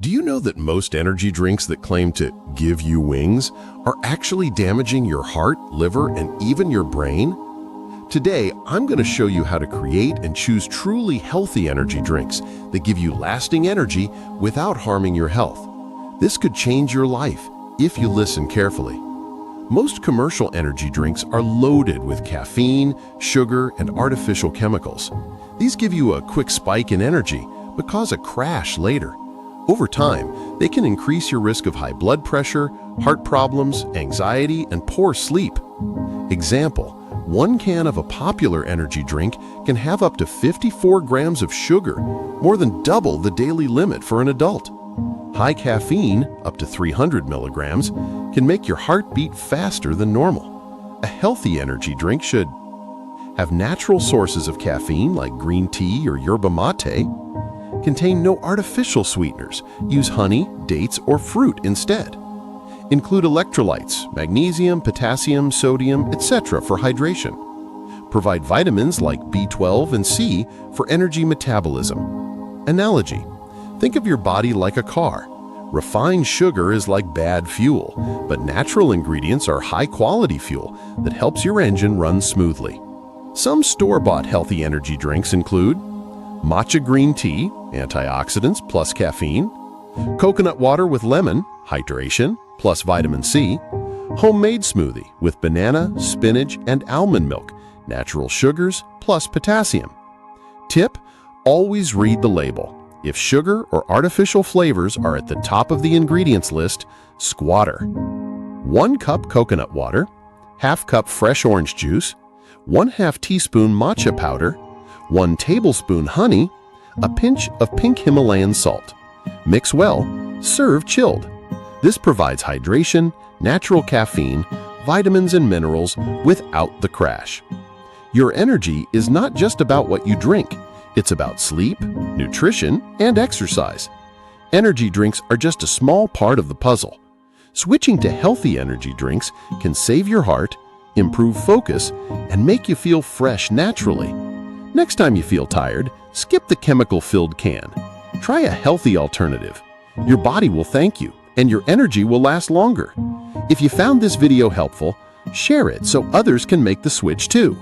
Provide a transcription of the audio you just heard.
Do you know that most energy drinks that claim to give you wings are actually damaging your heart, liver, and even your brain? Today, I'm going to show you how to create and choose truly healthy energy drinks that give you lasting energy without harming your health. This could change your life if you listen carefully. Most commercial energy drinks are loaded with caffeine, sugar, and artificial chemicals. These give you a quick spike in energy, but cause a crash later. Over time, they can increase your risk of high blood pressure, heart problems, anxiety, and poor sleep. Example, one can of a popular energy drink can have up to 54 grams of sugar, more than double the daily limit for an adult. High caffeine, up to 300 milligrams, can make your heart beat faster than normal. A healthy energy drink should have natural sources of caffeine like green tea or yerba mate, contain no artificial sweeteners, use honey, dates, or fruit instead. Include electrolytes, magnesium, potassium, sodium, etc. for hydration. Provide vitamins like B12 and C for energy metabolism. Analogy: think of your body like a car. Refined sugar is like bad fuel, but natural ingredients are high-quality fuel that helps your engine run smoothly. Some store-bought healthy energy drinks include matcha green tea, antioxidants plus caffeine; coconut water with lemon, hydration plus vitamin C; homemade smoothie with banana, spinach, and almond milk, natural sugars plus potassium. Tip: always read the label. If sugar or artificial flavors are at the top of the ingredients list, squatter. 1 cup coconut water, ½ cup fresh orange juice, 1/2 teaspoon matcha powder, 1 tablespoon honey, a pinch of pink Himalayan salt. Mix well, serve chilled. This provides hydration, natural caffeine, vitamins and minerals without the crash. Your energy is not just about what you drink. It's about sleep, nutrition, and exercise. Energy drinks are just a small part of the puzzle. Switching to healthy energy drinks can save your heart, improve focus, and make you feel fresh naturally. Next time you feel tired, skip the chemical-filled can. Try a healthy alternative. Your body will thank you, and your energy will last longer. If you found this video helpful, share it so others can make the switch too.